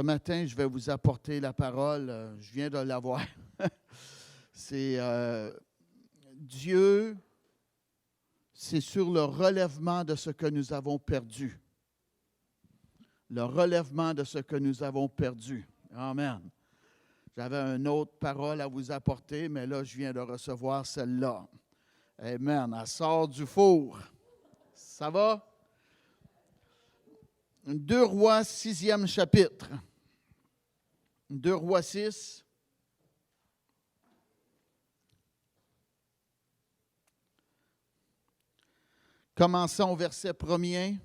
Ce matin, je vais vous apporter la parole. Je viens de l'avoir. C'est Dieu, c'est sur le relèvement de ce que nous avons perdu. Le relèvement de ce que nous avons perdu. Amen. J'avais une autre parole à vous apporter, mais là, je viens de recevoir celle-là. Amen. Elle sort du four. Ça va? 2 Rois, 6e chapitre. 2 Rois 6. Commençons au verset 1er.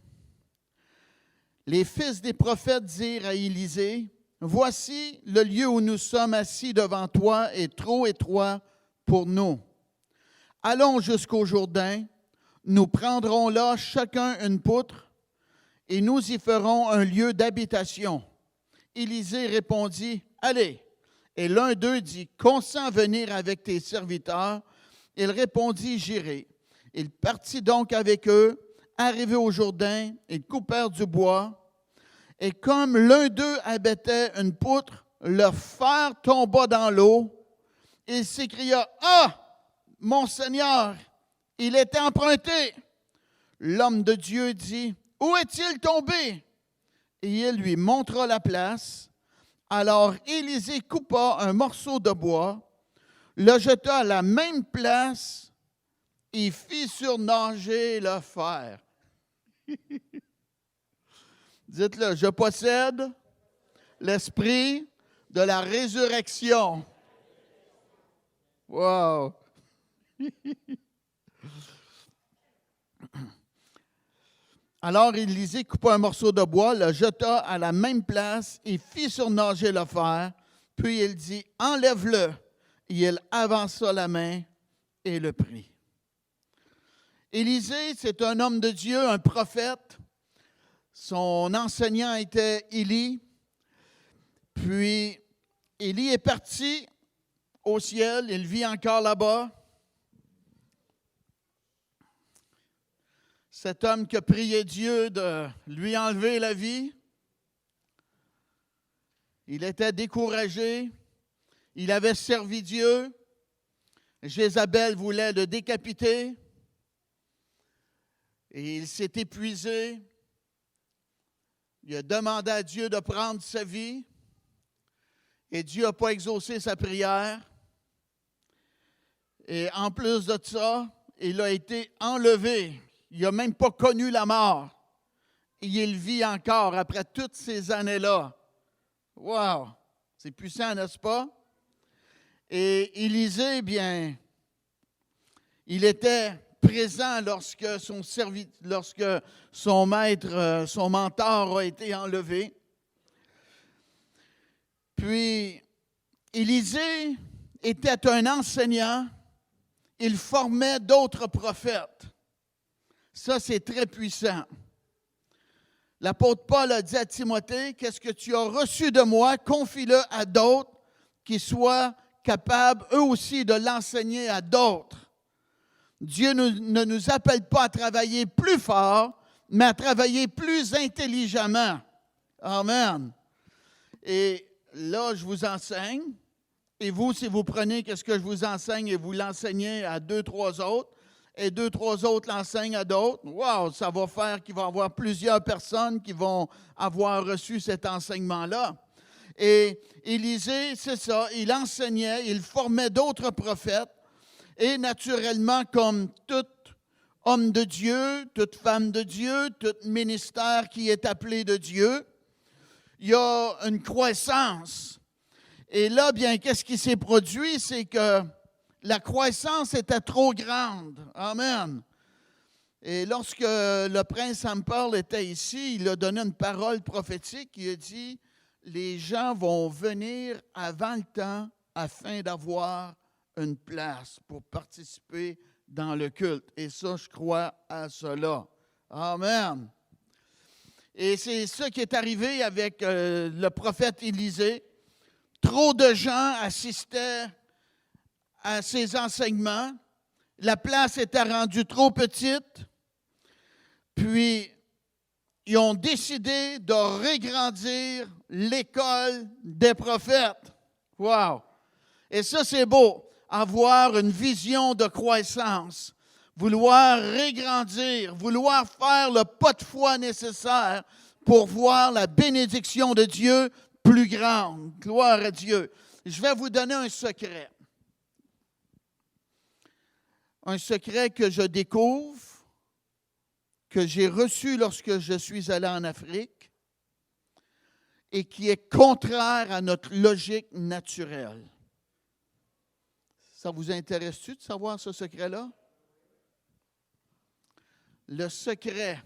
Les fils des prophètes dirent à Élisée, « Voici, le lieu où nous sommes assis devant toi est trop étroit pour nous. Allons jusqu'au Jourdain, nous prendrons là chacun une poutre, et nous y ferons un lieu d'habitation. » Élisée répondit, « Allez. » Et l'un d'eux dit, « Consens venir avec tes serviteurs. » Il répondit, « J'irai. » Il partit donc avec eux. Arrivé au Jourdain, ils coupèrent du bois. Et comme l'un d'eux abattait une poutre, le fer tomba dans l'eau. Il s'écria, « Ah, mon Seigneur, il était emprunté. » L'homme de Dieu dit, « Où est-il tombé? » Et il lui montra la place. Alors Élisée coupa un morceau de bois, le jeta à la même place et fit surnager le fer. Dites-le, je possède l'esprit de la résurrection. Wow! Alors Élisée coupa un morceau de bois, le jeta à la même place et fit surnager le fer. Puis il dit, « Enlève-le. » Et il avança la main et le prit. Élisée, c'est un homme de Dieu, un prophète. Son enseignant était Élie. Puis Élie est parti au ciel, il vit encore là-bas. Cet homme qui a prié Dieu de lui enlever la vie, il était découragé, il avait servi Dieu, Jézabel voulait le décapiter, et il s'est épuisé, il a demandé à Dieu de prendre sa vie, et Dieu n'a pas exaucé sa prière, et en plus de ça, il a été enlevé. Il n'a même pas connu la mort. Et il vit encore après toutes ces années-là. Wow! C'est puissant, n'est-ce pas? Et Élisée, bien, il était présent lorsque son maître, son mentor a été enlevé. Puis, Élisée était un enseignant. Il formait d'autres prophètes. Ça, c'est très puissant. L'apôtre Paul a dit à Timothée, « Qu'est-ce que tu as reçu de moi? Confie-le à d'autres qui soient capables, eux aussi, de l'enseigner à d'autres. » Dieu ne nous appelle pas à travailler plus fort, mais à travailler plus intelligemment. Amen. Et là, je vous enseigne. Et vous, si vous prenez ce que je vous enseigne et vous l'enseignez à 2, 3 autres, et 2, 3 autres l'enseignent à d'autres, wow, ça va faire qu'il va y avoir plusieurs personnes qui vont avoir reçu cet enseignement-là. Et Élisée, c'est ça, il enseignait, il formait d'autres prophètes, et naturellement, comme tout homme de Dieu, toute femme de Dieu, tout ministère qui est appelé de Dieu, il y a une croissance. Et là, bien, qu'est-ce qui s'est produit? C'est que la croissance était trop grande. Amen. Et lorsque le prince Ampearl était ici, il a donné une parole prophétique. Il a dit, les gens vont venir avant le temps afin d'avoir une place pour participer dans le culte. Et ça, je crois à cela. Amen. Et c'est ça qui est arrivé avec le prophète Élisée. Trop de gens assistaient à ses enseignements. La place était rendue trop petite. Puis, ils ont décidé de regrandir l'école des prophètes. Wow! Et ça, c'est beau, avoir une vision de croissance, vouloir régrandir, vouloir faire le pas de foi nécessaire pour voir la bénédiction de Dieu plus grande. Gloire à Dieu. Je vais vous donner un secret. Un secret que je découvre, que j'ai reçu lorsque je suis allé en Afrique et qui est contraire à notre logique naturelle. Ça vous intéresse-tu de savoir ce secret-là? Le secret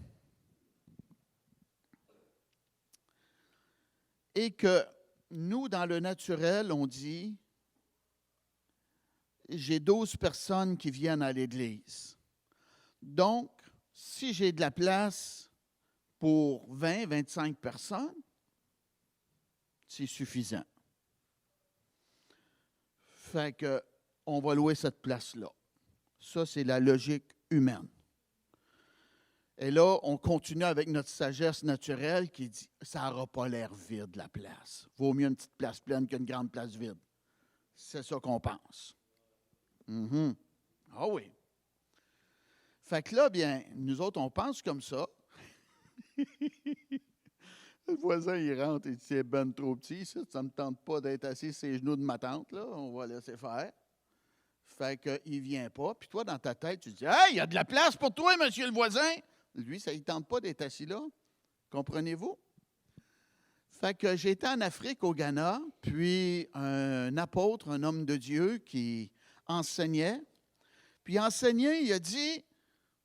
est que nous, dans le naturel, on dit « J'ai 12 personnes qui viennent à l'Église. Donc, si j'ai de la place pour 20, 25 personnes, c'est suffisant. Fait que on va louer cette place-là. Ça, c'est la logique humaine. Et là, on continue avec notre sagesse naturelle qui dit « ça n'aura pas l'air vide, la place. Vaut mieux une petite place pleine qu'une grande place vide. » C'est ça qu'on pense. Ah oui. Fait que là, bien, nous autres, on pense comme ça. Le voisin, il rentre et dit « c'est ben trop petit, ça ne me tente pas d'être assis sur les genoux de ma tante, là. On va laisser faire. » Fait qu'il ne vient pas. Puis toi, dans ta tête, tu dis « Hey, il y a de la place pour toi, monsieur le voisin. » Lui, ça ne tente pas d'être assis là. Comprenez-vous? Fait que j'étais en Afrique, au Ghana, puis un apôtre, un homme de Dieu qui enseignait. Puis enseignait, il a dit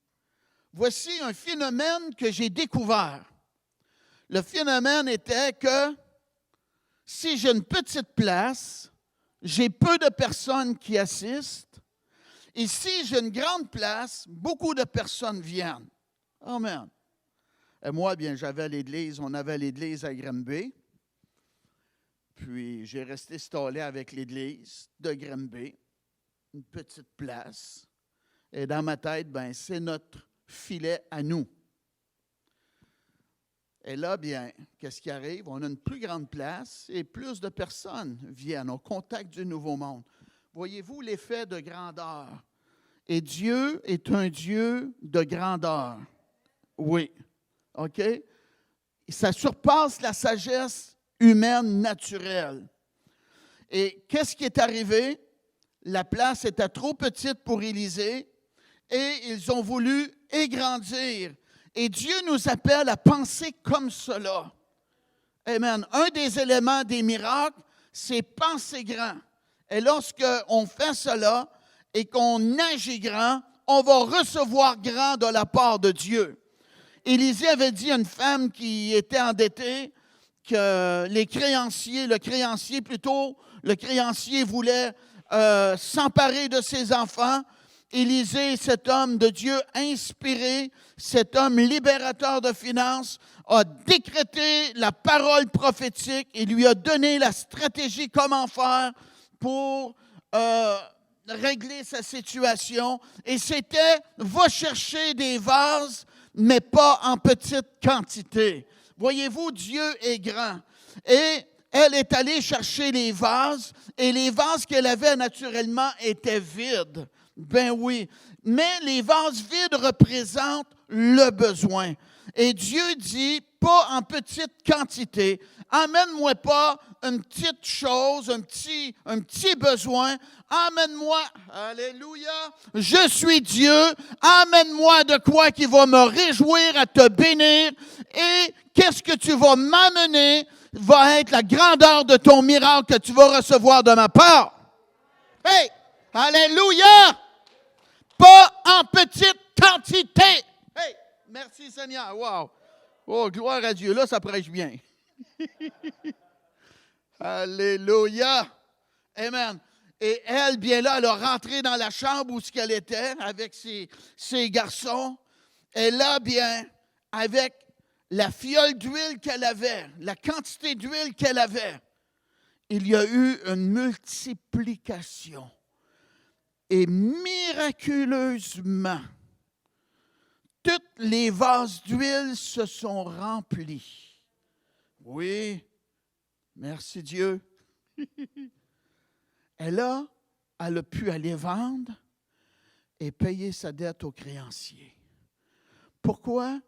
« Voici un phénomène que j'ai découvert. » Le phénomène était que si j'ai une petite place, j'ai peu de personnes qui assistent. Et si j'ai une grande place, beaucoup de personnes viennent. Amen. Et moi, bien, on avait l'église à Granby. Puis j'ai resté stallé avec l'église de Granby, une petite place. Et dans ma tête, bien, c'est notre filet à nous. Et là, bien, qu'est-ce qui arrive? On a une plus grande place et plus de personnes viennent au contact du nouveau monde. Voyez-vous l'effet de grandeur? Et Dieu est un Dieu de grandeur. Oui. OK? Ça surpasse la sagesse humaine naturelle. Et qu'est-ce qui est arrivé? La place était trop petite pour Élisée et ils ont voulu égrandir. Et Dieu nous appelle à penser comme cela. Amen. Un des éléments des miracles, c'est penser grand. Et lorsqu'on fait cela et qu'on agit grand, on va recevoir grand de la part de Dieu. Élisée avait dit à une femme qui était endettée que le créancier voulait s'emparer de ses enfants. Élisée, cet homme de Dieu inspiré, cet homme libérateur de finances, a décrété la parole prophétique et lui a donné la stratégie comment faire pour régler sa situation. Et c'était, va chercher des vases, mais pas en petite quantité. Voyez-vous, Dieu est grand. Et elle est allée chercher les vases, et les vases qu'elle avait naturellement étaient vides. Ben oui, mais les vases vides représentent le besoin. Et Dieu dit, pas en petite quantité. Amène-moi pas une petite chose, un petit besoin. Amène-moi, alléluia, je suis Dieu. Amène-moi de quoi qui va me réjouir à te bénir. Et qu'est-ce que tu vas m'amener va être la grandeur de ton miracle que tu vas recevoir de ma part. Hey, alléluia! Pas en petite quantité. Hey, merci Seigneur. Wow. Oh, gloire à Dieu. Là, ça prêche bien. Alléluia. Amen. Et elle, bien là, elle a rentré dans la chambre où elle était avec ses garçons. Et là, bien, avec la fiole d'huile qu'elle avait, la quantité d'huile qu'elle avait, il y a eu une multiplication. Et miraculeusement, toutes les vases d'huile se sont remplis. Oui, Merci Dieu. Elle a pu aller vendre et payer sa dette aux créanciers. Pourquoi?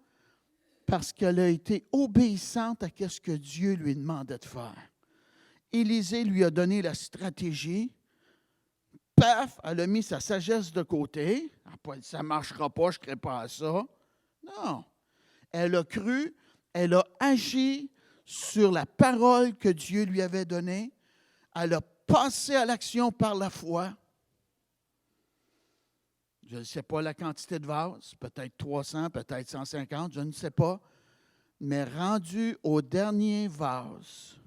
Parce qu'elle a été obéissante à ce que Dieu lui demandait de faire. Élisée lui a donné la stratégie. Paf, elle a mis sa sagesse de côté. Elle n'a pas dit, ça ne marchera pas, je ne crée pas à ça. Non. Elle a cru, elle a agi sur la parole que Dieu lui avait donnée. Elle a passé à l'action par la foi. Je ne sais pas la quantité de vases, peut-être 300, peut-être 150, je ne sais pas. Mais rendu au dernier vase,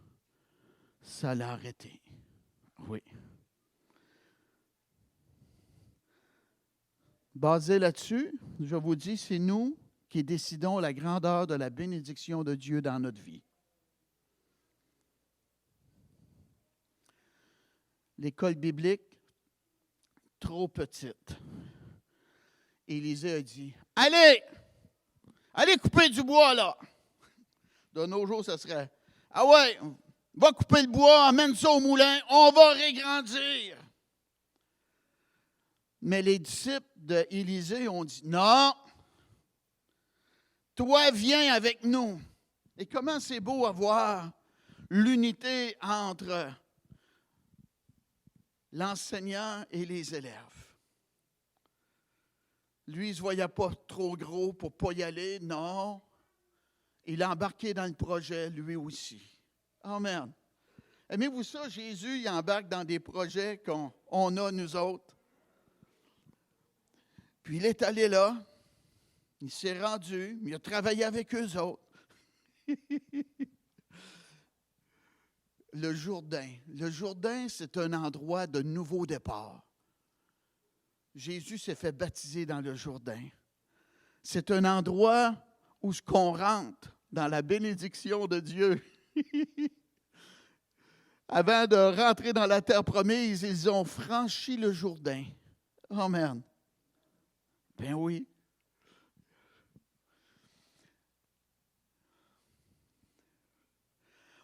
ça l'a arrêté. Oui. Basé là-dessus, je vous dis, c'est nous qui décidons la grandeur de la bénédiction de Dieu dans notre vie. L'école biblique, trop petite. Élisée a dit, allez couper du bois là. De nos jours, ça serait, ah ouais, va couper le bois, amène ça au moulin, on va régrandir. Mais les disciples d'Élisée ont dit, non, toi viens avec nous. Et comment c'est beau à voir l'unité entre l'enseignant et les élèves. Lui, il ne se voyait pas trop gros pour ne pas y aller. Non. Il a embarqué dans le projet, lui aussi. Amen. Aimez-vous ça? Jésus, il embarque dans des projets qu'on a, nous autres. Puis il est allé là. Il s'est rendu. Il a travaillé avec eux autres. Le Jourdain. Le Jourdain, c'est un endroit de nouveau départ. Jésus s'est fait baptiser dans le Jourdain. C'est un endroit où on rentre dans la bénédiction de Dieu. Avant de rentrer dans la terre promise, ils ont franchi le Jourdain. Amen. Ben oui.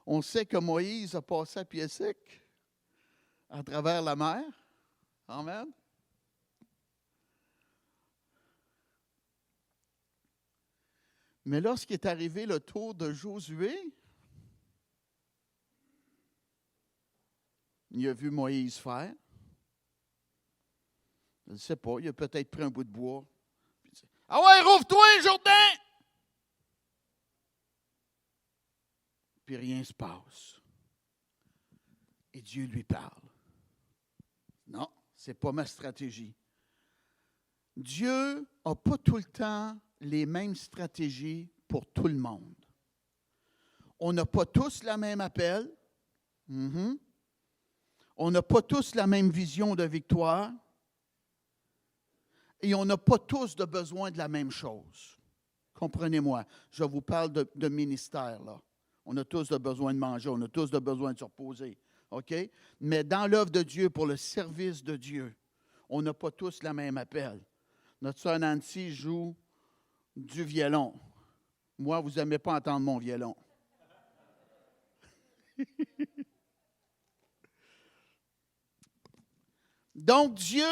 On sait que Moïse a passé à pied sec à travers la mer. Amen. Mais lorsqu'il est arrivé le tour de Josué, il a vu Moïse faire. Je ne sais pas, il a peut-être pris un bout de bois. Ah ouais, rouvre-toi, Jourdain! Puis rien ne se passe. Et Dieu lui parle. Non, ce n'est pas ma stratégie. Dieu n'a pas tout le temps les mêmes stratégies pour tout le monde. On n'a pas tous le même appel. On n'a pas tous la même vision de victoire. Et on n'a pas tous de besoin de la même chose. Comprenez-moi, je vous parle de ministère, là. On a tous de besoin de manger, on a tous de besoin de se reposer. OK? Mais dans l'œuvre de Dieu, pour le service de Dieu, on n'a pas tous le même appel. Notre sœur Nancy joue du violon. Moi, vous n'aimez pas entendre mon violon. Donc, Dieu,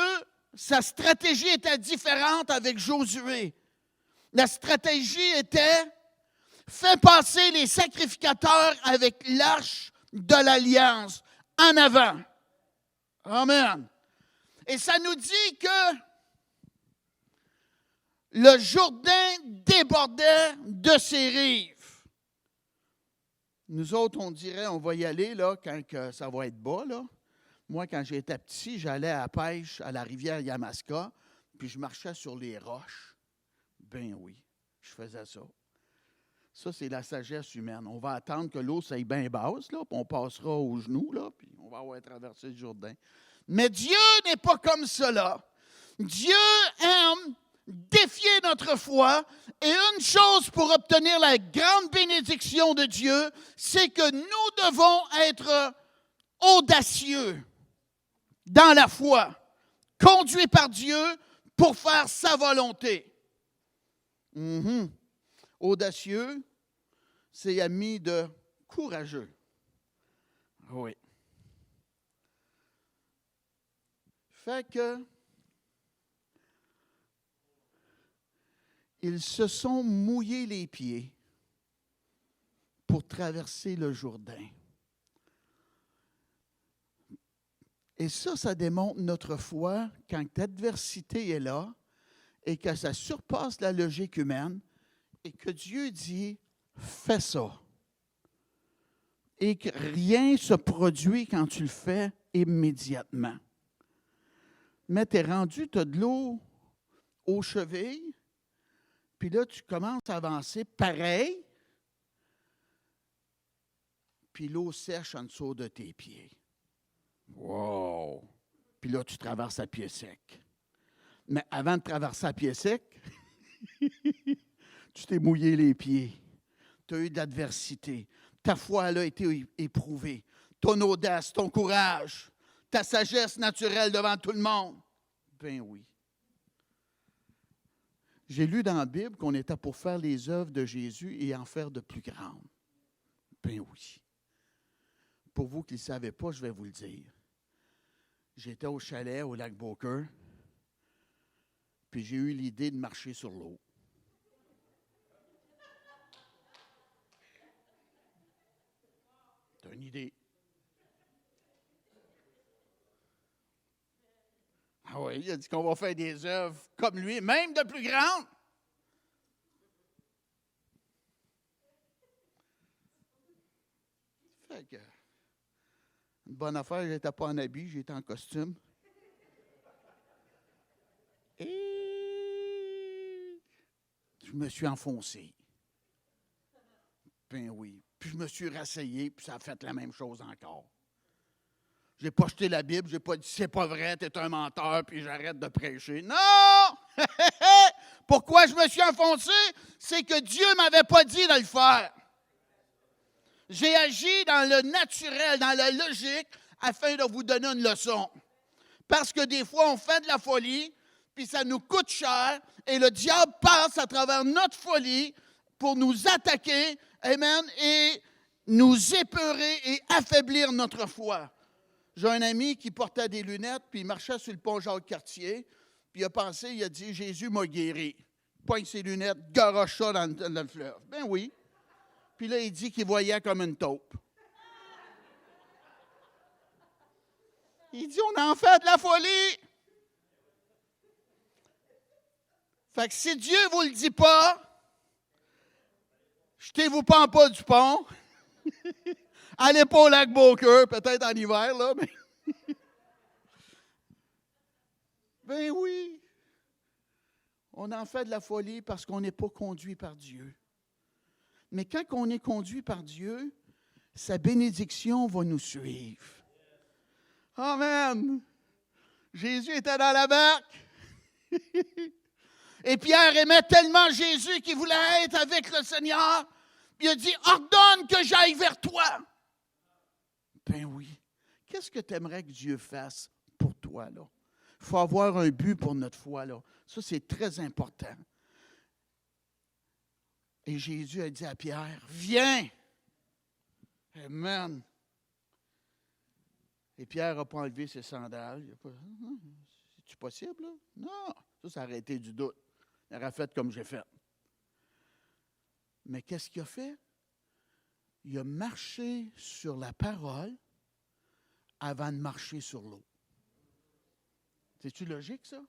sa stratégie était différente avec Josué. La stratégie était, fais passer les sacrificateurs avec l'arche de l'Alliance en avant. Amen. Et ça nous dit que le Jourdain débordait de ses rives. Nous autres, on dirait, on va y aller là, quand ça va être bas. Là. Moi, quand j'étais petit, j'allais à la pêche à la rivière Yamaska, puis je marchais sur les roches. Ben oui, je faisais ça. Ça, c'est la sagesse humaine. On va attendre que l'eau soit bien basse, là, puis on passera aux genoux, là, puis on va avoir traversé le Jourdain. Mais Dieu n'est pas comme cela. Dieu aime défier notre foi. Et une chose pour obtenir la grande bénédiction de Dieu, c'est que nous devons être audacieux dans la foi, conduits par Dieu pour faire sa volonté. Audacieux, c'est ami de courageux. Oui. Fait que ils se sont mouillés les pieds pour traverser le Jourdain. Et ça démontre notre foi quand l'adversité est là et que ça surpasse la logique humaine et que Dieu dit « fais ça ». Et que rien ne se produit quand tu le fais immédiatement. Mais tu es rendu, tu as de l'eau aux chevilles, puis là, tu commences à avancer pareil, puis l'eau sèche en dessous de tes pieds. Wow! Puis là, tu traverses à pied sec. Mais avant de traverser à pied sec, tu t'es mouillé les pieds. Tu as eu de l'adversité. Ta foi elle a été éprouvée. Ton audace, ton courage, ta sagesse naturelle devant tout le monde. Ben oui. J'ai lu dans la Bible qu'on était pour faire les œuvres de Jésus et en faire de plus grandes. Ben oui. Pour vous qui ne le savez pas, je vais vous le dire. J'étais au chalet au lac Beaucœur, puis j'ai eu l'idée de marcher sur l'eau. C'est une idée. Ah oui, il a dit qu'on va faire des œuvres comme lui, même de plus grandes. Fait que, une bonne affaire, je n'étais pas en habit, j'étais en costume. Et je me suis enfoncé. Ben oui. Puis je me suis rasseyé, puis ça a fait la même chose encore. Je n'ai pas jeté la Bible, je n'ai pas dit c'est pas vrai, tu es un menteur, puis j'arrête de prêcher. Non! Pourquoi je me suis enfoncé? C'est que Dieu ne m'avait pas dit de le faire. J'ai agi dans le naturel, dans la logique, afin de vous donner une leçon. Parce que des fois, on fait de la folie, puis ça nous coûte cher, et le diable passe à travers notre folie pour nous attaquer, amen, et nous épeurer et affaiblir notre foi. J'ai un ami qui portait des lunettes, puis il marchait sur le pont Jacques-Cartier, puis il a pensé, il a dit, Jésus m'a guéri. Pogne ses lunettes, garoche ça dans le fleuve. Ben oui. Puis là, il dit qu'il voyait comme une taupe. Il dit, on en fait de la folie. Fait que si Dieu ne vous le dit pas, jetez-vous pas en bas du pont. Allez pas au lac Beaucœur, peut-être en hiver, là, mais. Ben oui. On en fait de la folie parce qu'on n'est pas conduit par Dieu. Mais quand on est conduit par Dieu, sa bénédiction va nous suivre. Amen. Jésus était dans la barque. Et Pierre aimait tellement Jésus qu'il voulait être avec le Seigneur. Il a dit, ordonne que j'aille vers toi. Ben oui. Qu'est-ce que tu aimerais que Dieu fasse pour toi, là? Il faut avoir un but pour notre foi, là. Ça, c'est très important. Et Jésus a dit à Pierre, viens. Amen. Et Pierre n'a pas enlevé ses sandales. C'est-tu possible, là? Non. Ça aurait été du doute. Il aurait fait comme j'ai fait. Mais qu'est-ce qu'il a fait? Il a marché sur la parole avant de marcher sur l'eau. C'est-tu logique, ça?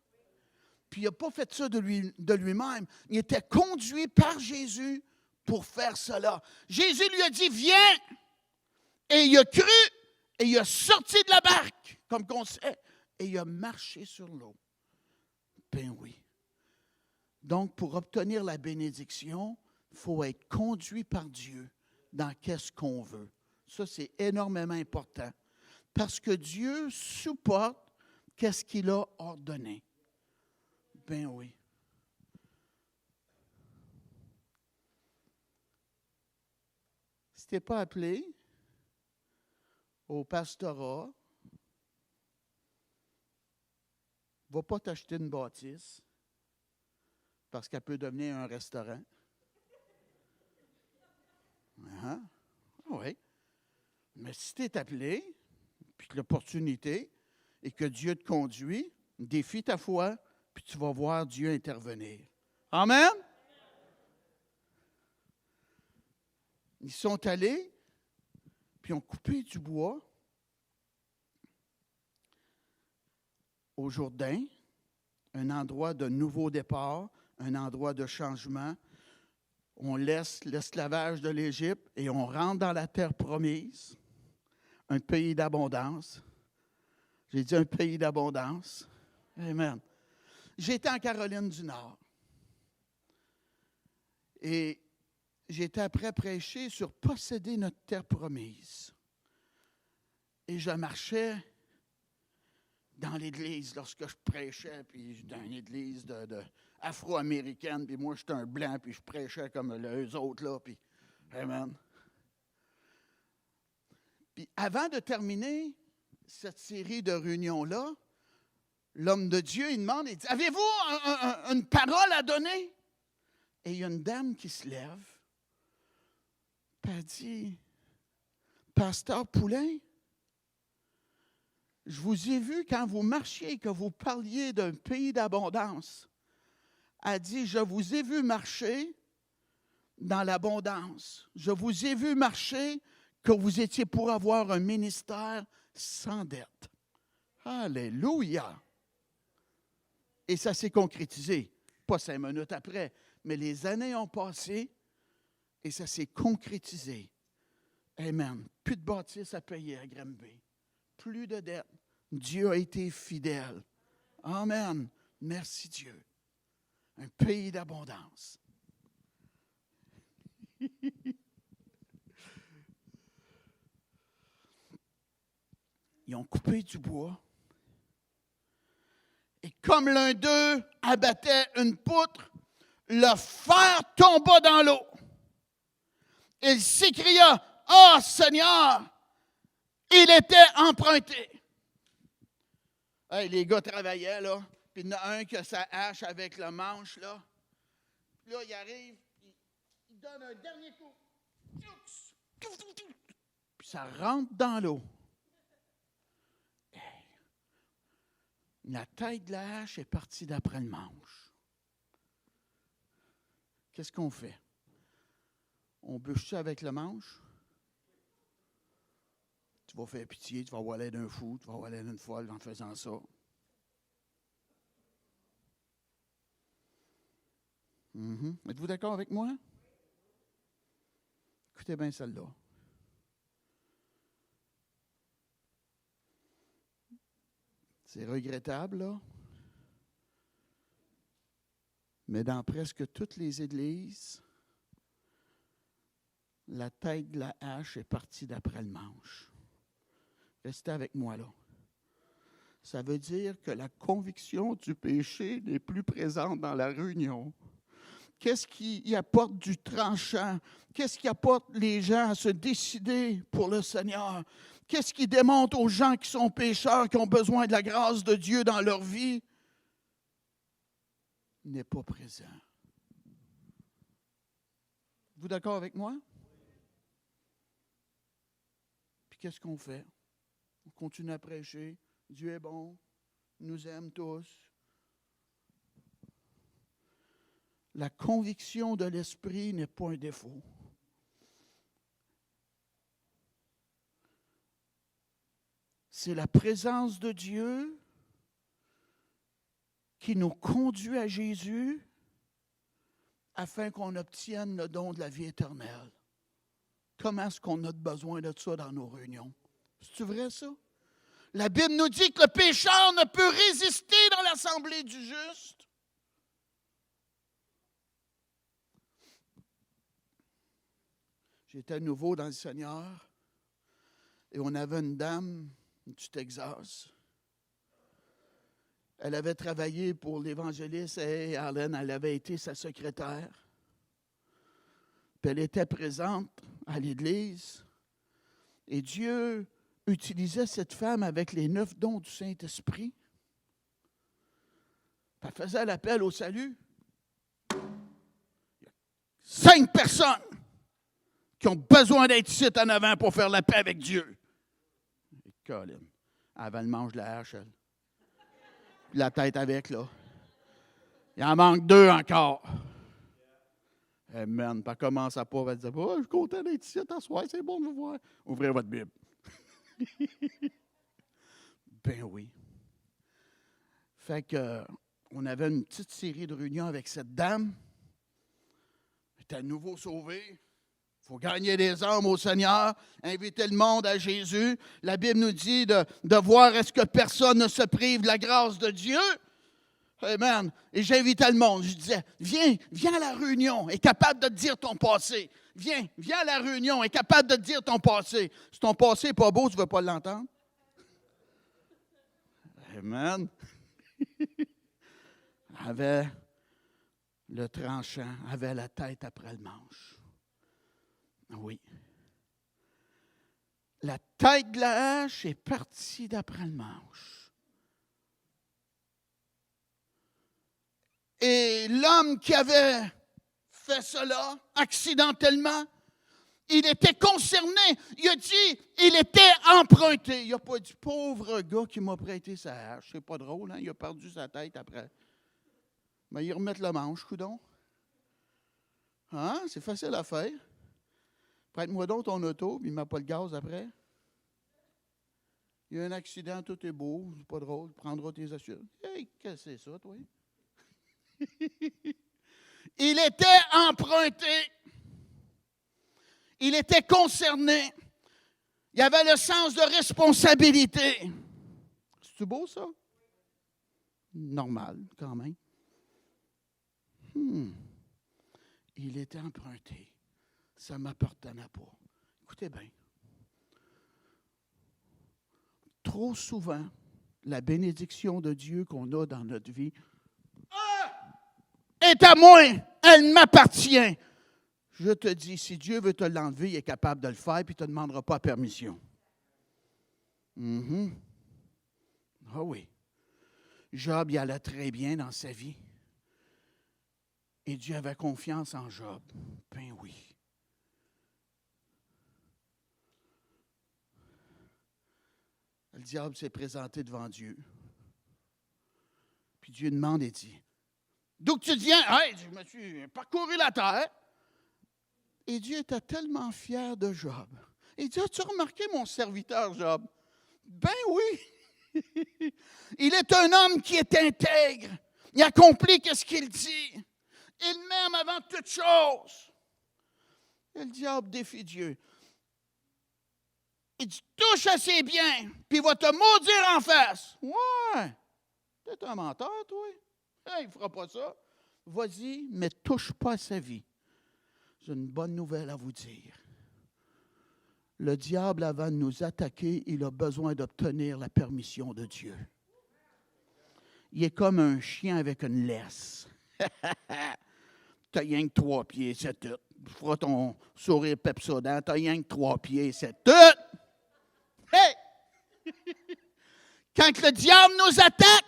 Puis il n'a pas fait ça de lui-même. Il était conduit par Jésus pour faire cela. Jésus lui a dit, viens! Et il a cru, et il a sorti de la barque, comme qu'on sait, et il a marché sur l'eau. Ben oui. Donc, pour obtenir la bénédiction, il faut être conduit par Dieu dans qu'est-ce qu'on veut. Ça, c'est énormément important. Parce que Dieu supporte qu'est-ce qu'il a ordonné. Ben oui. Si tu n'es pas appelé au pastorat, va pas t'acheter une bâtisse parce qu'elle peut devenir un restaurant. Oui. Mais si tu es appelé, puis que l'opportunité, et que Dieu te conduit, défie ta foi, puis tu vas voir Dieu intervenir. Amen? Ils sont allés, puis ont coupé du bois au Jourdain, un endroit de nouveau départ, un endroit de changement. On laisse l'esclavage de l'Égypte et on rentre dans la terre promise, un pays d'abondance. J'ai dit un pays d'abondance. Amen. J'étais en Caroline du Nord. Et j'étais après prêcher sur posséder notre terre promise. Et je marchais dans l'église lorsque je prêchais, puis dans une église afro-américaine, puis moi j'étais un blanc, puis je prêchais comme eux autres, là, puis amen. Puis avant de terminer cette série de réunions-là, l'homme de Dieu, il demande, il dit, avez-vous une parole à donner? Et il y a une dame qui se lève, puis elle dit, Pasteur Poulain, je vous ai vu quand vous marchiez et que vous parliez d'un pays d'abondance. Elle dit, je vous ai vu marcher dans l'abondance. Je vous ai vu marcher que vous étiez pour avoir un ministère sans dette. Alléluia! Et ça s'est concrétisé, pas 5 minutes après, mais les années ont passé et ça s'est concrétisé. Amen. Plus de bâtisse à payer à Granby. Plus de dettes. Dieu a été fidèle. Amen. Merci Dieu. Un pays d'abondance. Ils ont coupé du bois. Et comme l'un d'eux abattait une poutre, le fer tomba dans l'eau. Il s'écria, « Ah, Seigneur! » Il était emprunté. Hey, les gars travaillaient, là. Puis il y en a un qui a sa hache avec le manche, là. Puis là, il arrive, il donne un dernier coup. Puis ça rentre dans l'eau. Hey. La tête de la hache est partie d'après le manche. Qu'est-ce qu'on fait? On bûche ça avec le manche? Tu vas faire pitié, tu vas avoir l'air d'un fou, tu vas avoir l'air d'une folle en faisant ça. Êtes-vous d'accord avec moi? Écoutez bien celle-là. C'est regrettable, là. Mais dans presque toutes les églises, la tête de la hache est partie d'après le manche. Restez avec moi là. Ça veut dire que la conviction du péché n'est plus présente dans la réunion. Qu'est-ce qui y apporte du tranchant? Qu'est-ce qui apporte les gens à se décider pour le Seigneur? Qu'est-ce qui démontre aux gens qui sont pécheurs, qui ont besoin de la grâce de Dieu dans leur vie? N'est pas présent. Vous d'accord avec moi? Puis qu'est-ce qu'on fait? On continue à prêcher. Dieu est bon. Il nous aime tous. La conviction de l'esprit n'est pas un défaut. C'est la présence de Dieu qui nous conduit à Jésus afin qu'on obtienne le don de la vie éternelle. Comment est-ce qu'on a besoin de ça dans nos réunions? C'est vrai ça? La Bible nous dit que le pécheur ne peut résister dans l'assemblée du juste. J'étais à nouveau dans le Seigneur et on avait une dame du Texas. Elle avait travaillé pour l'évangéliste et Arlène, elle avait été sa secrétaire. Puis elle était présente à l'église. Et Dieu utilisait cette femme avec les 9 dons du Saint-Esprit. Elle faisait l'appel au salut. 5 personnes qui ont besoin d'être ici en avant pour faire la paix avec Dieu. Et Colin, elle avait le manche de la hache, elle. Puis la tête avec, là. Il en manque 2 encore. Amen. Puis elle commence à pas, elle dit, oh, je suis content d'être ici, t'asseoir, c'est bon de vous voir. Ouvrez votre Bible. Ben oui. Fait que, on avait une petite série de réunions avec cette dame. Elle était à nouveau sauvée. Il faut gagner des âmes au Seigneur, inviter le monde à Jésus. La Bible nous dit de voir est-ce que personne ne se prive de la grâce de Dieu. Amen. Et j'invitais le monde. Je disais, viens à la réunion, est capable de te dire ton passé. Viens à la réunion, est capable de te dire ton passé. Si ton passé n'est pas beau, tu ne veux pas l'entendre. Amen. Avait le tranchant, avait la tête après le manche. Oui. La tête de la hache est partie d'après le manche. Et l'homme qui avait fait cela, accidentellement, il était concerné. Il a dit, il était emprunté. Il n'a pas dit, pauvre gars qui m'a prêté sa hache. C'est pas drôle, hein? Il a perdu sa tête après. Mais il remet le manche, coudon. Hein? C'est facile à faire. Prête-moi donc ton auto, puis il ne met pas le gaz après. Il y a un accident, tout est beau, c'est pas drôle, tu prendras tes assurances. Hey, qu'est-ce que c'est ça, toi? Il était emprunté. Il était concerné. Il avait le sens de responsabilité. C'est-tu beau, ça? Normal, quand même. Il était emprunté. Ça ne m'appartenait pas. Écoutez bien. Trop souvent, la bénédiction de Dieu qu'on a dans notre vie est à moi. Elle m'appartient. Je te dis, si Dieu veut te l'enlever, il est capable de le faire, puis il ne te demandera pas permission. Ah oui. Job, il allait très bien dans sa vie. Et Dieu avait confiance en Job. Ben oui. Le diable s'est présenté devant Dieu. Puis Dieu demande et dit, d'où que tu viens? Hey, je me suis parcouru la terre. Et Dieu était tellement fier de Job. Il dit, as-tu remarqué mon serviteur Job? Ben oui. Il est un homme qui est intègre. Il accomplit ce qu'il dit. Il m'aime avant toute chose. Et le diable défie Dieu. Il dit, touche à ses biens, puis il va te maudire en face. Ouais, t'es un menteur, toi. Il ne fera pas ça. Vas-y, mais touche pas à sa vie. J'ai une bonne nouvelle à vous dire. Le diable, avant de nous attaquer, il a besoin d'obtenir la permission de Dieu. Il est comme un chien avec une laisse. T'as rien que 3 pieds, c'est tout. Tu feras ton sourire pepsodent, t'as rien que 3 pieds, c'est tout. Hey! Quand le diable nous attaque,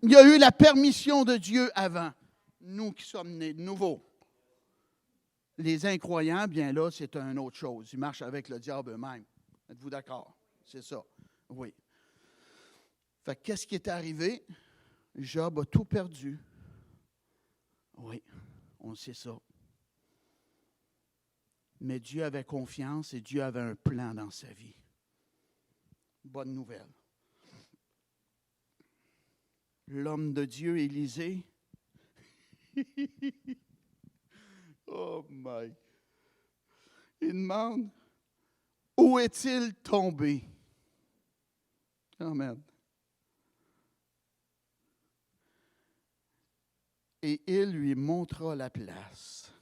il y a eu la permission de Dieu avant. Nous qui sommes nés de nouveau. Les incroyants, bien là, c'est une autre chose. Ils marchent avec le diable eux-mêmes. Êtes-vous d'accord? C'est ça. Oui. Fait qu'est-ce qui est arrivé? Job a tout perdu. Oui, on sait ça. Mais Dieu avait confiance et Dieu avait un plan dans sa vie. Bonne nouvelle. L'homme de Dieu, Élisée, oh my, il demande, où est-il tombé? Amen. Et il lui montra la place.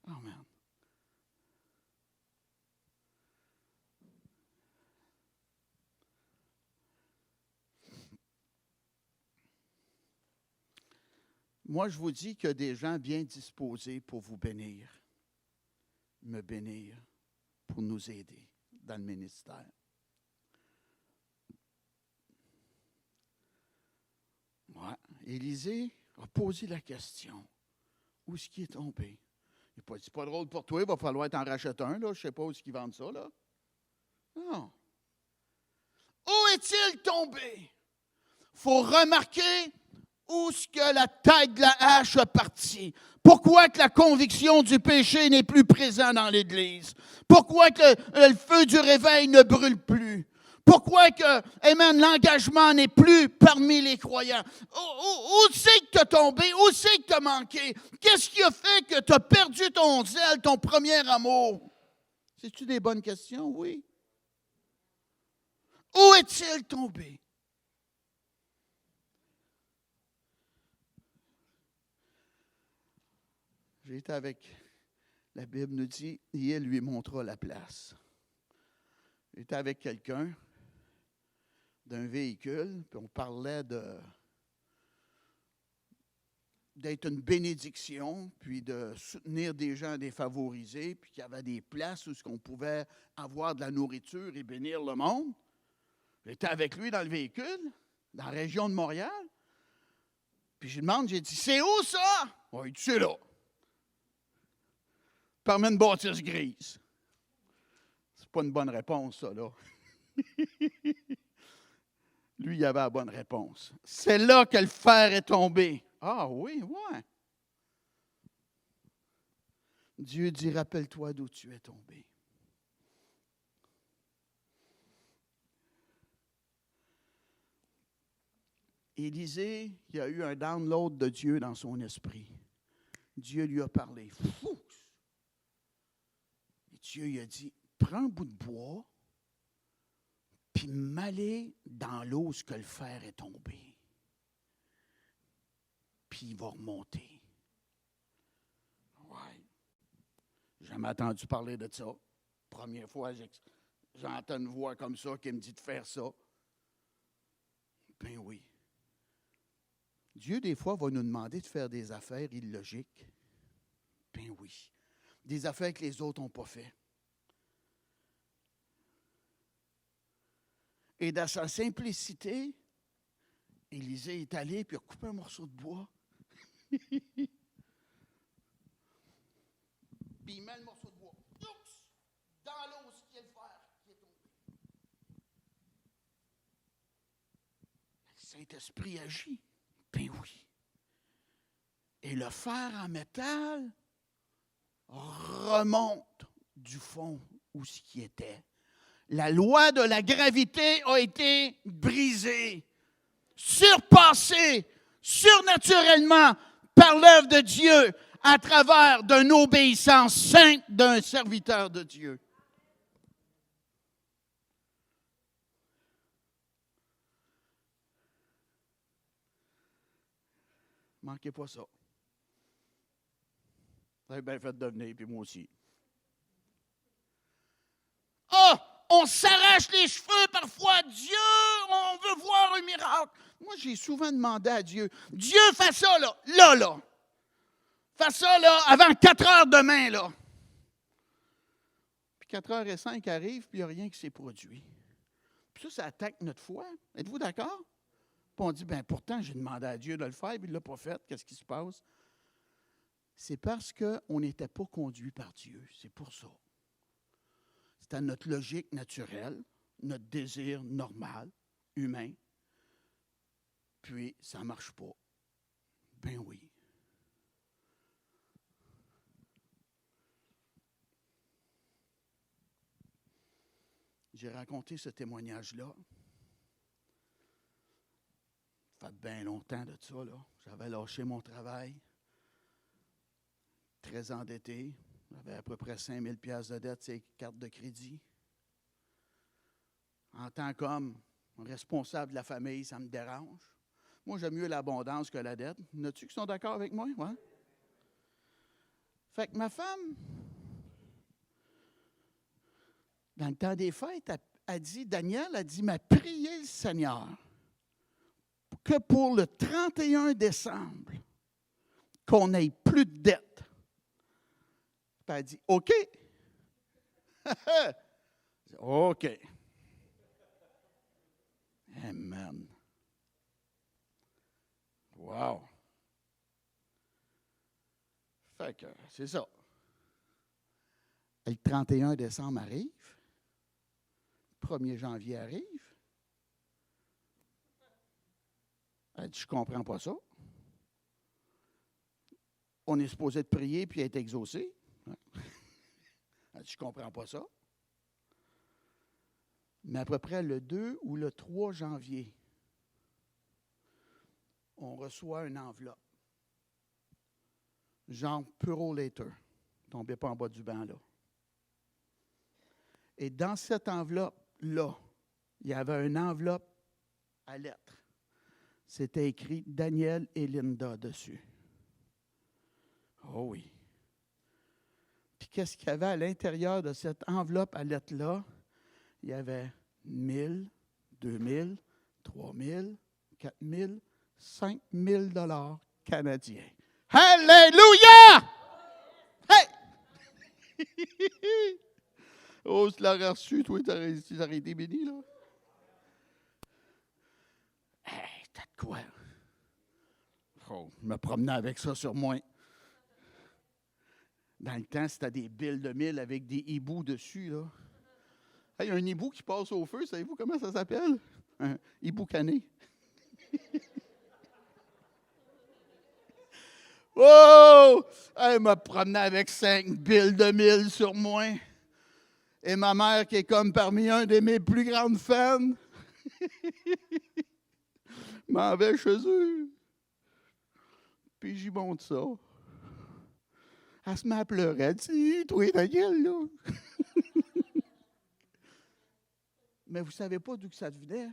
Amen. Moi, je vous dis qu'il y a des gens bien disposés pour vous bénir, me bénir, pour nous aider dans le ministère. Ouais. Élisée a posé la question, où est-ce qu'il est tombé? Il n'a pas dit, c'est pas drôle pour toi, il va falloir t'en racheter un, là. Je ne sais pas où ils vendent ça, là. Non. Où est-il tombé? Il faut remarquer où est-ce que la tête de la hache a parti. Pourquoi que la conviction du péché n'est plus présente dans l'Église? Pourquoi que le feu du réveil ne brûle plus? Pourquoi que, amen, l'engagement n'est plus parmi les croyants? Où c'est que tu as tombé? Où c'est que tu as manqué? Qu'est-ce qui a fait que tu as perdu ton zèle, ton premier amour? C'est-tu des bonnes questions? Oui. Où est-il tombé? J'étais avec, la Bible nous dit, et elle lui montra la place. J'étais avec quelqu'un d'un véhicule, puis on parlait d'être une bénédiction, puis de soutenir des gens défavorisés, puis qu'il y avait des places où on pouvait avoir de la nourriture et bénir le monde. J'étais avec lui dans le véhicule, dans la région de Montréal. Puis je lui demande, j'ai dit, c'est où ça? Oh, il dit, c'est là. Parmi une bâtisse grise. C'est pas une bonne réponse, ça, là. Lui, il avait la bonne réponse. C'est là que le fer est tombé. Ah oui, ouais. Dieu dit, rappelle-toi d'où tu es tombé. Élisée, il y a eu un download de Dieu dans son esprit. Dieu lui a parlé. Fou! Et Dieu lui a dit, prends un bout de bois, puis m'aller dans l'eau où le fer est tombé. Puis il va remonter. Ouais. J'ai jamais entendu parler de ça. Première fois, j'entends une voix comme ça qui me dit de faire ça. Ben oui. Dieu, des fois, va nous demander de faire des affaires illogiques. Ben oui. Des affaires que les autres n'ont pas fait. Et dans sa simplicité, Élisée est allé puis a coupé un morceau de bois. Puis il met le morceau de bois dans l'eau, ce qui est le fer qui est tombé. Le Saint-Esprit agit. Ben oui. Et le fer en métal remonte du fond où ce qui était. La loi de la gravité a été brisée, surpassée, surnaturellement par l'œuvre de Dieu à travers d'une obéissance sainte d'un serviteur de Dieu. Manquez pas ça. Vous avez bien fait de venir, puis moi aussi. Ah! On s'arrache les cheveux parfois. Dieu, on veut voir un miracle. Moi, j'ai souvent demandé à Dieu, Dieu, fais ça, là. Fais ça, là, avant 4 heures demain, là. Puis 4h05 arrive, puis il n'y a rien qui s'est produit. Puis ça attaque notre foi. Êtes-vous d'accord? Puis on dit, bien, pourtant, j'ai demandé à Dieu de le faire, puis il ne l'a pas fait. Qu'est-ce qui se passe? C'est parce qu'on n'était pas conduit par Dieu. C'est pour ça. C'est à notre logique naturelle, notre désir normal, humain. Puis, ça ne marche pas. Ben oui. J'ai raconté ce témoignage-là. Ça fait bien longtemps de ça, là. J'avais lâché mon travail. Très endetté. J'avais à peu près 5 000 $ de dette sur les cartes de crédit. En tant qu'homme responsable de la famille, ça me dérange. Moi, j'aime mieux l'abondance que la dette. Y en a-tu qui sont d'accord avec moi? Ouais. Fait que ma femme, dans le temps des fêtes, a dit, Daniel a dit, m'a prié le Seigneur que pour le 31 décembre, qu'on n'ait plus de dette. Puis elle a dit, OK. OK. Amen. Wow. Fait que, c'est ça. Le 31 décembre arrive. 1er janvier arrive. Elle dit, je ne comprends pas ça. On est supposé de prier puis être exaucé. Elle dit, je ne comprends pas ça. Mais à peu près le 2 ou le 3 janvier, on reçoit une enveloppe. Genre Purolator. Tombez pas en bas du banc, là. Et dans cette enveloppe-là, il y avait une enveloppe à lettres. C'était écrit Daniel et Linda dessus. Oh oui. Puis qu'est-ce qu'il y avait à l'intérieur de cette enveloppe à lettres-là? Il y avait 1000, 2000, 3000, 4000, 5000 $ canadiens. Alléluia! Hey! Oh, tu l'aurais reçu, toi, tu aurais été béni, là. Hey, t'as de quoi? Oh, je me promenais avec ça sur moi. Dans le temps, c'était des billes de 1000 avec des hiboux dessus, là. Hey, un hibou qui passe au feu, savez-vous comment ça s'appelle? Un hibou cané. Oh! Elle me promenait avec 5 billes de 1000 sur moi. Et ma mère, qui est comme parmi un de mes plus grandes fans, m'en vais chez eux. Puis j'y monte ça. Elle se met à pleurer. Elle dit, toi, ta gueule, là. Mais vous ne savez pas d'où que ça venait.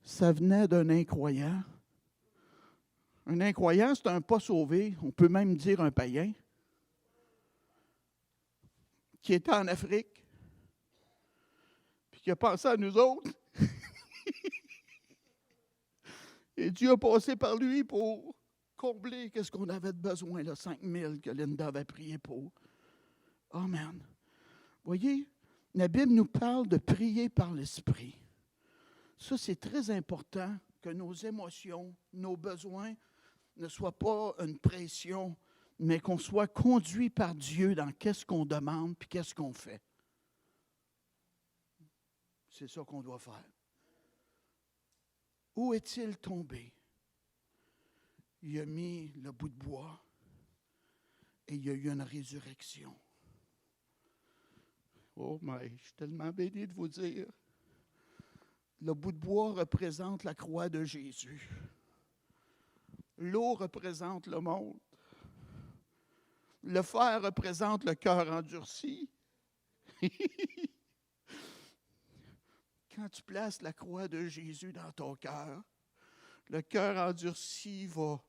Ça venait d'un incroyant. Un incroyant, c'est un pas sauvé. On peut même dire un païen. Qui était en Afrique. Puis qui a pensé à nous autres. Et Dieu a passé par lui pour combler ce qu'on avait de besoin, là, 5000 que Linda avait prié pour. Amen. Voyez, la Bible nous parle de prier par l'Esprit. Ça, c'est très important que nos émotions, nos besoins ne soient pas une pression, mais qu'on soit conduit par Dieu dans qu'est-ce qu'on demande puis qu'est-ce qu'on fait. C'est ça qu'on doit faire. Où est-il tombé? Il a mis le bout de bois et il y a eu une résurrection. Oh, mais je suis tellement béni de vous dire. Le bout de bois représente la croix de Jésus. L'eau représente le monde. Le fer représente le cœur endurci. Quand tu places la croix de Jésus dans ton cœur, le cœur endurci va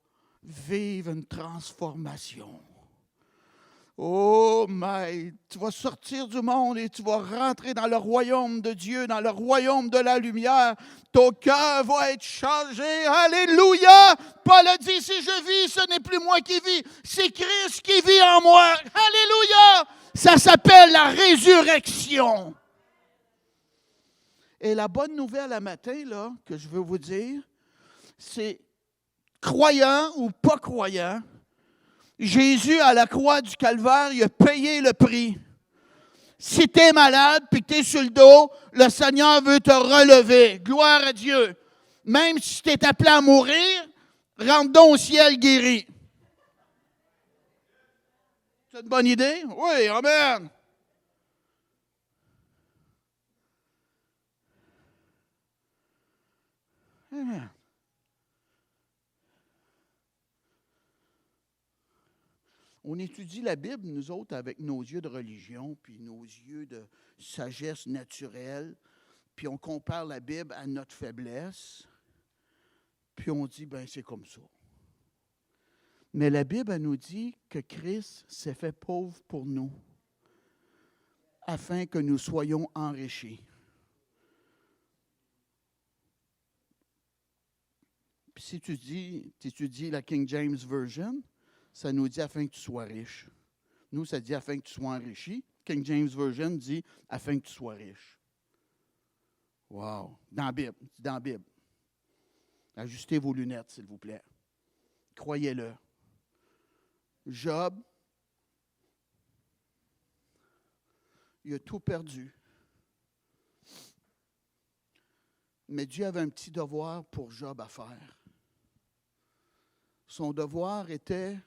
vivre une transformation. Oh, mais tu vas sortir du monde et tu vas rentrer dans le royaume de Dieu, dans le royaume de la lumière. Ton cœur va être changé. Alléluia! Paul a dit, si je vis, ce n'est plus moi qui vis, c'est Christ qui vit en moi. Alléluia! Ça s'appelle la résurrection. Et la bonne nouvelle à matin, là, que je veux vous dire, c'est croyant ou pas croyant, Jésus, à la croix du Calvaire, il a payé le prix. Si tu es malade et que tu es sur le dos, le Seigneur veut te relever. Gloire à Dieu. Même si tu es appelé à mourir, rentre donc au ciel guéri. C'est une bonne idée? Oui, amen. Amen. On étudie la Bible, nous autres, avec nos yeux de religion, puis nos yeux de sagesse naturelle, puis on compare la Bible à notre faiblesse, puis on dit, ben c'est comme ça. Mais la Bible, elle nous dit que Christ s'est fait pauvre pour nous, afin que nous soyons enrichis. Puis si tu étudies la King James Version, ça nous dit afin que tu sois riche. Nous, ça dit afin que tu sois enrichi. King James Version dit afin que tu sois riche. Wow! Dans la Bible. Dans la Bible. Ajustez vos lunettes, s'il vous plaît. Croyez-le. Job, Il a tout perdu. Mais Dieu avait un petit devoir pour Job à faire. Son devoir était,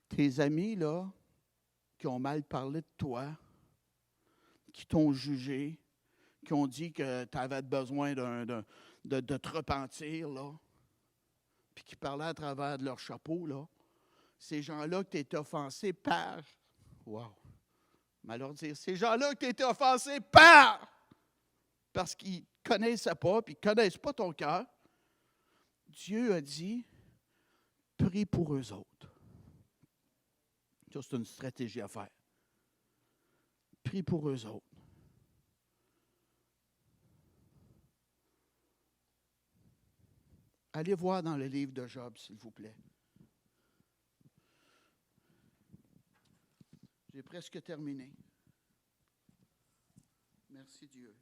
tes amis, là, qui ont mal parlé de toi, qui t'ont jugé, qui ont dit que tu avais besoin de te repentir, là, puis qui parlaient à travers de leur chapeau, là, ces gens-là que tu étais offensé par, wow, malheur dire, ces gens-là que tu étais offensé par, parce qu'ils ne connaissaient pas, puis ils ne connaissent pas ton cœur, Dieu a dit, prie pour eux autres. Ça, c'est une stratégie à faire. Prie pour eux autres. Allez voir dans le livre de Job, s'il vous plaît. J'ai presque terminé. Merci Dieu.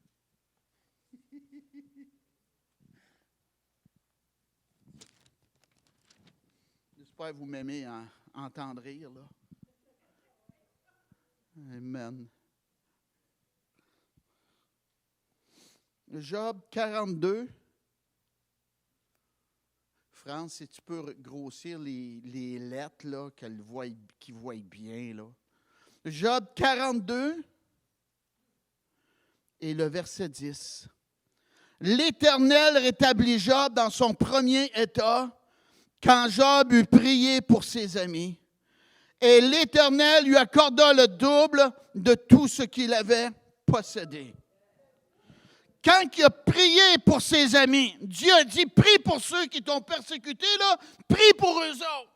J'espère que vous m'aimez entendre rire, là. Amen. Job 42. France, si tu peux grossir les lettres, là, qu'ils voient bien, là. Job 42 et le verset 10. L'Éternel rétablit Job dans son premier état quand Job eut prié pour ses amis. Et l'Éternel lui accorda le double de tout ce qu'il avait possédé. Quand il a prié pour ses amis, Dieu a dit, prie pour ceux qui t'ont persécuté, là, prie pour eux autres.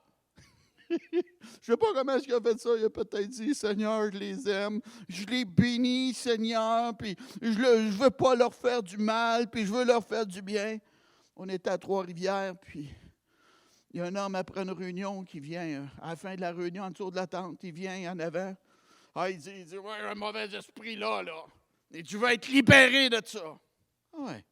Je ne sais pas comment est-ce qu'il a fait ça. Il a peut-être dit, Seigneur, je les aime, je les bénis, Seigneur, puis je ne veux pas leur faire du mal, puis je veux leur faire du bien. On était à Trois-Rivières, puis il y a un homme après une réunion qui vient, à la fin de la réunion, en dessous de la tente, il vient en avant. Ah, il dit, ouais, un mauvais esprit là. Et tu vas être libéré de ça. Ouais.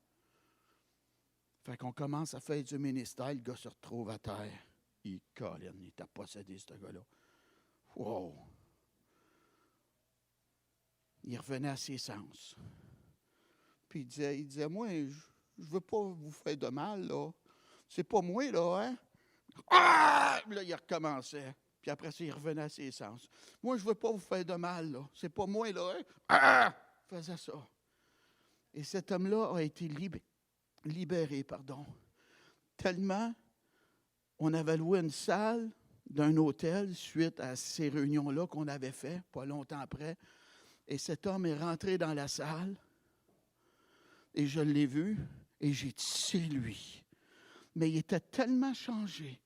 Fait qu'on commence à faire du ministère, le gars se retrouve à terre. Il colline, il t'a possédé, ce gars-là. Wow! Il revenait à ses sens. Puis il disait, moi, je ne veux pas vous faire de mal, là. C'est pas moi, là, hein? Ah! Là, il recommençait. Puis après ça, il revenait à ses sens. Moi, je ne veux pas vous faire de mal, là. C'est pas moi, là, hein? Ah! Il faisait ça. Et cet homme-là a été libéré, tellement on avait loué une salle d'un hôtel suite à ces réunions-là qu'on avait fait, pas longtemps après. Et cet homme est rentré dans la salle et je l'ai vu et j'ai dit, c'est lui. Mais il était tellement changé.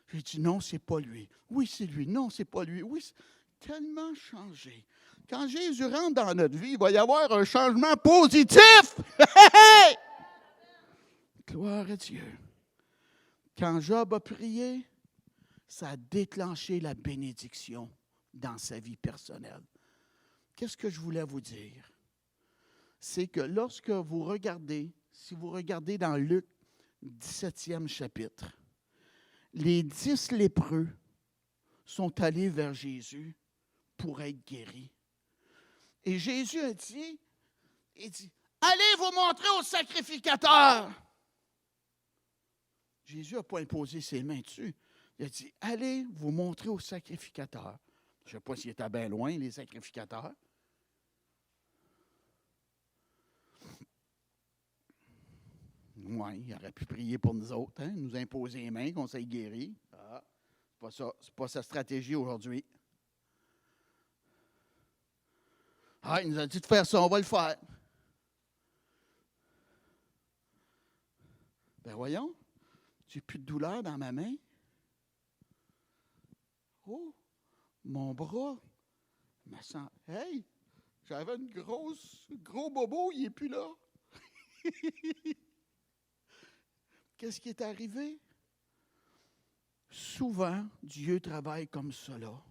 J'ai dit, non, c'est pas lui. Oui, c'est lui. Non, c'est pas lui. Oui, c'est tellement changé. Quand Jésus rentre dans notre vie, il va y avoir un changement positif. Gloire à Dieu. Quand Job a prié, ça a déclenché la bénédiction dans sa vie personnelle. Qu'est-ce que je voulais vous dire? C'est que lorsque vous regardez, si vous regardez dans Luc 17e chapitre, les 10 lépreux sont allés vers Jésus pour être guéris. Et Jésus a dit, allez vous montrer au sacrificateur. Jésus n'a pas imposé ses mains dessus. Il a dit, allez vous montrer au sacrificateur. Je ne sais pas s'il était bien loin, les sacrificateurs. Oui, il aurait pu prier pour nous autres, hein, nous imposer les mains, qu'on s'aille guéri. Ah, c'est pas sa stratégie aujourd'hui. Ah, il nous a dit de faire ça, on va le faire. Ben voyons, j'ai plus de douleur dans ma main. Oh, mon bras me sent. Hey, j'avais un gros bobo, il n'est plus là. Qu'est-ce qui est arrivé? Souvent, Dieu travaille comme cela,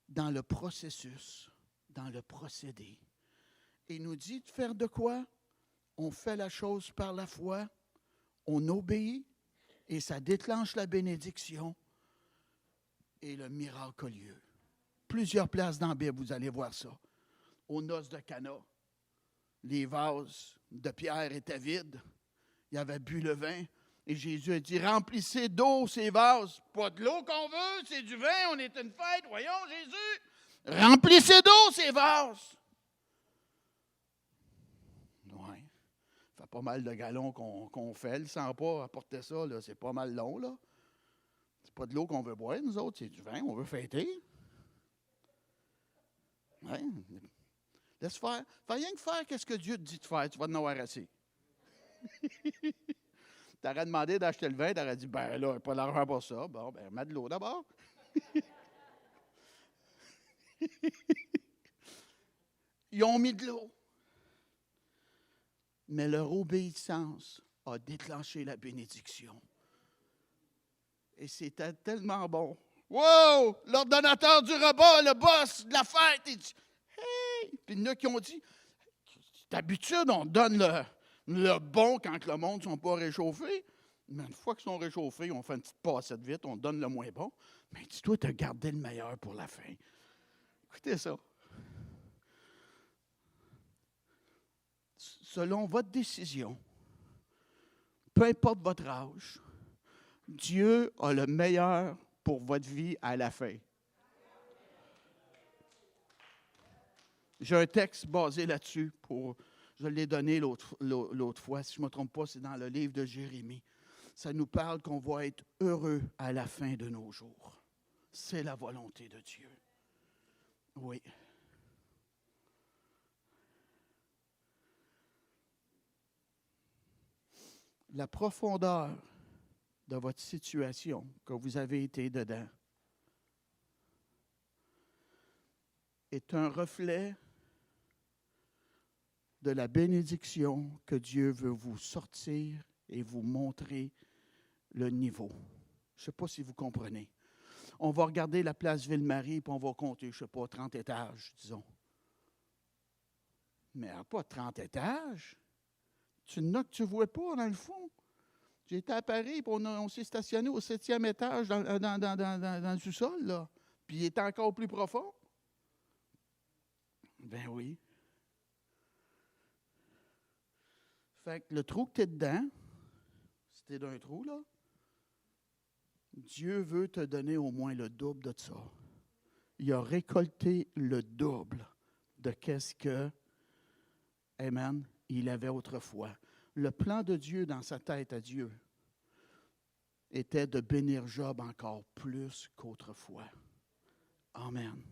dans le processus, dans le procédé. Et il nous dit de faire de quoi? On fait la chose par la foi, on obéit, et ça déclenche la bénédiction, et le miracle a lieu. Plusieurs places dans la Bible, vous allez voir ça. Aux noces de Cana, les vases de pierre étaient vides. Il avait bu le vin. Et Jésus a dit, remplissez d'eau ces vases. Pas de l'eau qu'on veut, c'est du vin, on est une fête. Voyons, Jésus. Remplissez d'eau ces vases. Oui. Ça fait pas mal de gallons qu'on fait. Le sans pas apporter ça, là, c'est pas mal long, là. C'est pas de l'eau qu'on veut boire, nous autres, c'est du vin, on veut fêter. Ouais. Laisse faire. Fais rien que faire qu'est-ce que Dieu te dit de faire, tu vas en avoir assez. T'aurais demandé d'acheter le vin, t'aurais dit, ben là, pas l'argent pour ça. Bon, ben, mets de l'eau d'abord. Ils ont mis de l'eau. Mais leur obéissance a déclenché la bénédiction. Et c'était tellement bon. Wow! L'ordonnateur du repas, le boss de la fête, il dit, hey! Puis il y en a qui ont dit, d'habitude, on donne le bon quand le monde ne sont pas réchauffés. Mais une fois qu'ils sont réchauffés, on fait une petite passette vite, on donne le moins bon. Mais dis-toi, tu as gardé le meilleur pour la fin. Écoutez ça. Selon votre décision, peu importe votre âge, Dieu a le meilleur pour votre vie à la fin. J'ai un texte basé là-dessus. Je l'ai donné l'autre fois. Si je ne me trompe pas, c'est dans le livre de Jérémie. Ça nous parle qu'on va être heureux à la fin de nos jours. C'est la volonté de Dieu. Oui. La profondeur de votre situation que vous avez été dedans est un reflet de la bénédiction que Dieu veut vous sortir et vous montrer le niveau. Je ne sais pas si vous comprenez. On va regarder la place Ville-Marie, puis on va compter, je ne sais pas, 30 étages, disons. Mais elle n'a pas 30 étages. Tu n'as que tu ne vois pas, dans le fond. J'ai été à Paris, puis on s'est stationné au 7e étage dans le sous-sol, là. Puis il est encore plus profond. Ben oui. Fait que le trou que tu es dedans, si tu es dans un trou, là, Dieu veut te donner au moins le double de ça. Il a récolté le double de qu'est-ce que, amen, il avait autrefois. Le plan de Dieu dans sa tête à Dieu était de bénir Job encore plus qu'autrefois. Amen.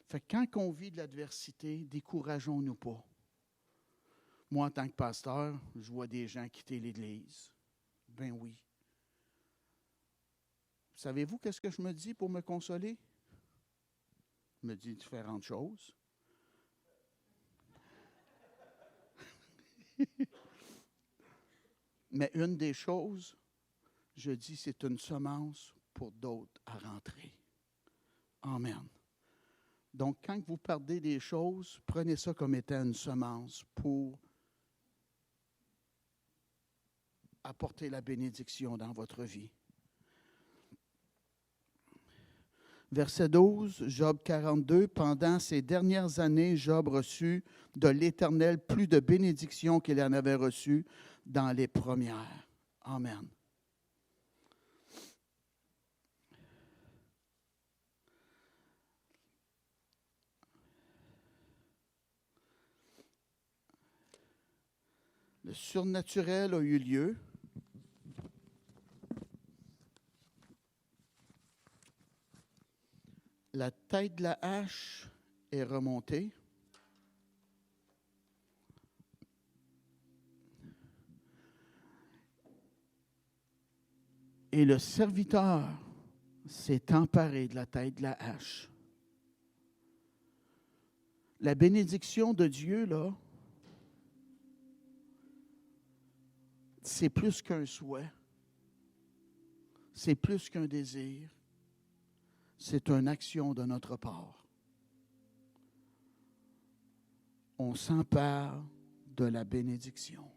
Fait que quand on vit de l'adversité, décourageons-nous pas. Moi, en tant que pasteur, je vois des gens quitter l'Église. Ben oui. Savez-vous qu'est-ce que je me dis pour me consoler? Je me dis différentes choses. Mais une des choses, je dis, c'est une semence pour d'autres à rentrer. Amen. Donc, quand vous perdez des choses, prenez ça comme étant une semence pour apporter la bénédiction dans votre vie. Verset 12, Job 42, « Pendant ces dernières années, Job reçut de l'Éternel plus de bénédictions qu'il en avait reçues dans les premières. » Amen. Le surnaturel a eu lieu. La tête de la hache est remontée. Et le serviteur s'est emparé de la tête de la hache. La bénédiction de Dieu, là, c'est plus qu'un souhait. C'est plus qu'un désir. C'est une action de notre part. On s'empare de la bénédiction.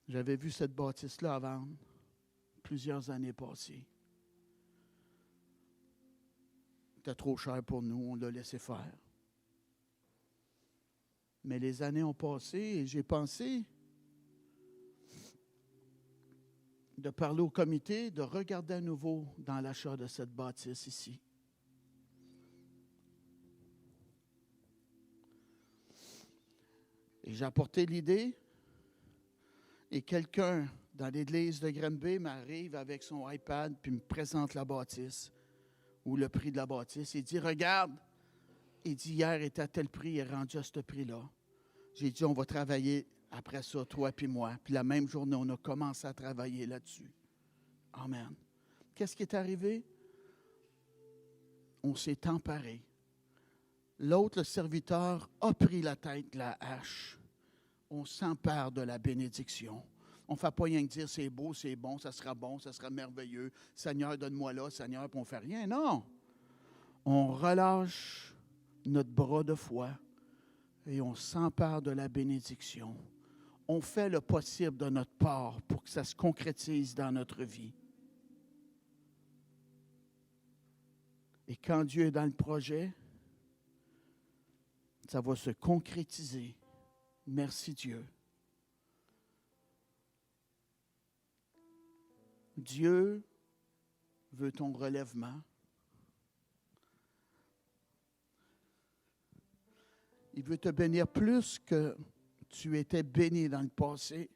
J'avais vu cette bâtisse-là à vendre plusieurs années passées. C'était trop cher pour nous, on l'a laissé faire. Mais les années ont passé et j'ai pensé de parler au comité, de regarder à nouveau dans l'achat de cette bâtisse ici. Et j'ai apporté l'idée et quelqu'un dans l'église de Granby m'arrive avec son iPad puis me présente la bâtisse ou le prix de la bâtisse. Il dit, regarde, il dit, hier était à tel prix, il est rendu à ce prix-là. J'ai dit, on va travailler après ça, toi puis moi. Puis la même journée, on a commencé à travailler là-dessus. Amen. Qu'est-ce qui est arrivé? On s'est emparé. L'autre, le serviteur, a pris la tête de la hache. On s'empare de la bénédiction. On ne fait pas rien que dire c'est beau, c'est bon, ça sera merveilleux. Seigneur, donne-moi là, Seigneur, puis on ne fait rien. Non. On relâche notre bras de foi et on s'empare de la bénédiction. On fait le possible de notre part pour que ça se concrétise dans notre vie. Et quand Dieu est dans le projet, ça va se concrétiser. Merci Dieu. Dieu veut ton relèvement. Il veut te bénir plus que tu étais béni dans le passé.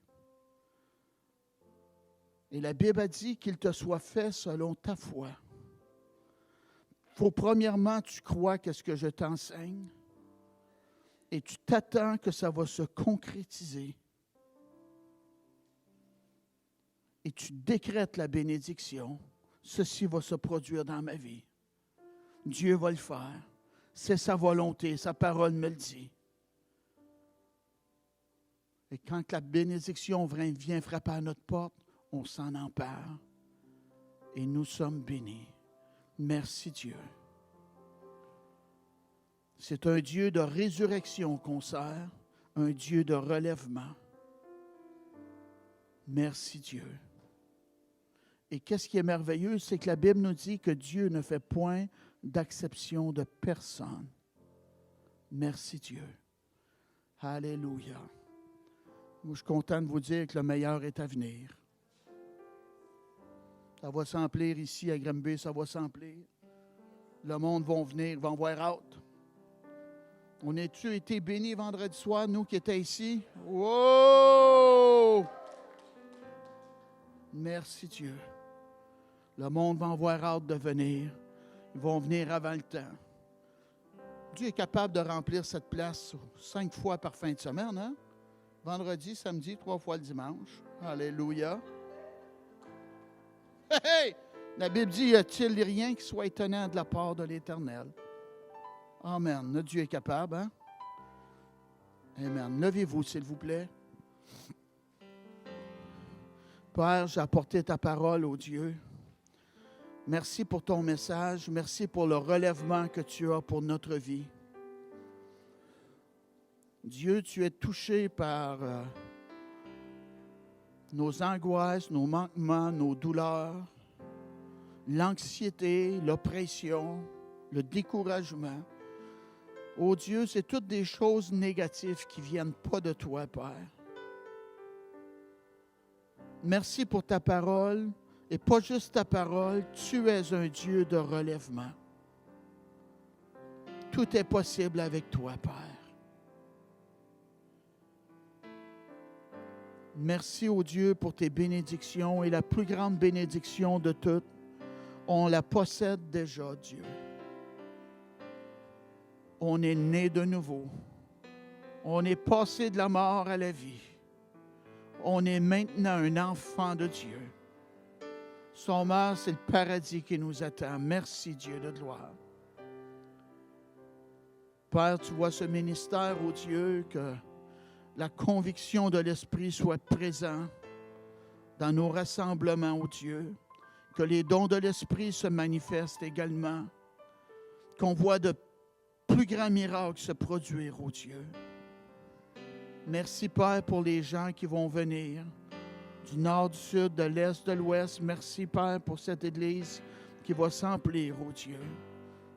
Et la Bible a dit qu'il te soit fait selon ta foi. Il faut premièrement, tu crois qu'est-ce que je t'enseigne et tu t'attends que ça va se concrétiser. Et tu décrètes la bénédiction. Ceci va se produire dans ma vie. Dieu va le faire. C'est sa volonté, sa parole me le dit. Et quand la bénédiction vient frapper à notre porte, on s'en empare. Et nous sommes bénis. Merci Dieu. C'est un Dieu de résurrection qu'on sert, un Dieu de relèvement. Merci Dieu. Et qu'est-ce qui est merveilleux, c'est que la Bible nous dit que Dieu ne fait point d'acception de personne. Merci Dieu. Alléluia. Moi, je suis content de vous dire que le meilleur est à venir. Ça va s'emplir ici à Granby, ça va s'emplir. Le monde va venir, va en voir hâte. On a-tu été bénis vendredi soir, nous qui étions ici? Wow! Merci Dieu. Le monde va en voir hâte de venir. Ils vont venir avant le temps. Dieu est capable de remplir cette place 5 fois par fin de semaine, hein? Vendredi, samedi, 3 fois le dimanche. Alléluia. Hey! La Bible dit, y a-t-il rien qui soit étonnant de la part de l'Éternel? Amen. Notre Dieu est capable, hein? Amen. Levez-vous, s'il vous plaît. Père, j'ai apporté ta parole, ô Dieu. Merci pour ton message. Merci pour le relèvement que tu as pour notre vie. Dieu, tu es touché par nos angoisses, nos manquements, nos douleurs, l'anxiété, l'oppression, le découragement. Oh Dieu, c'est toutes des choses négatives qui ne viennent pas de toi, Père. Merci pour ta parole, et pas juste ta parole, tu es un Dieu de relèvement. Tout est possible avec toi, Père. Merci, ô Dieu, pour tes bénédictions, et la plus grande bénédiction de toutes, on la possède déjà, Dieu. On est né de nouveau. On est passé de la mort à la vie. On est maintenant un enfant de Dieu. Son mort, c'est le paradis qui nous attend. Merci, Dieu de gloire. Père, tu vois ce ministère, ô Dieu, que la conviction de l'Esprit soit présente dans nos rassemblements, ô Dieu. Que les dons de l'Esprit se manifestent également. Qu'on voit de plus grands miracles se produire, ô Dieu. Merci, Père, pour les gens qui vont venir du nord, du sud, de l'est, de l'ouest. Merci, Père, pour cette Église qui va s'emplir, ô Dieu.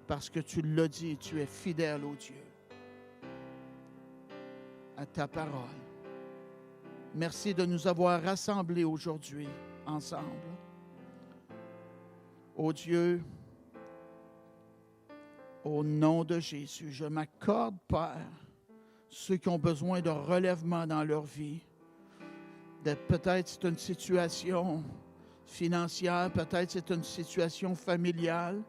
parce que tu l'as dit, tu es fidèle, ô Dieu, à ta parole. Merci de nous avoir rassemblés aujourd'hui ensemble. Ô Dieu, au nom de Jésus, je m'accorde, Père, ceux qui ont besoin de relèvement dans leur vie. Peut-être c'est une situation financière, peut-être c'est une situation familiale,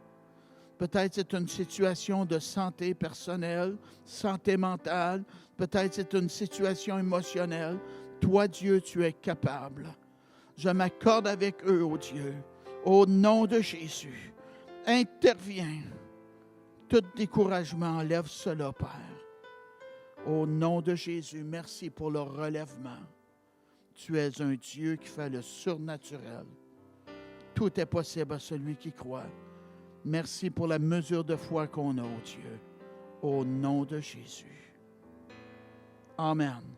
peut-être c'est une situation de santé personnelle, santé mentale, peut-être c'est une situation émotionnelle. Toi, Dieu, tu es capable. Je m'accorde avec eux, ô Dieu, au nom de Jésus. Interviens. Tout découragement, enlève cela, Père. Au nom de Jésus, merci pour le relèvement. Tu es un Dieu qui fait le surnaturel. Tout est possible à celui qui croit. Merci pour la mesure de foi qu'on a, ô Dieu. Au nom de Jésus. Amen.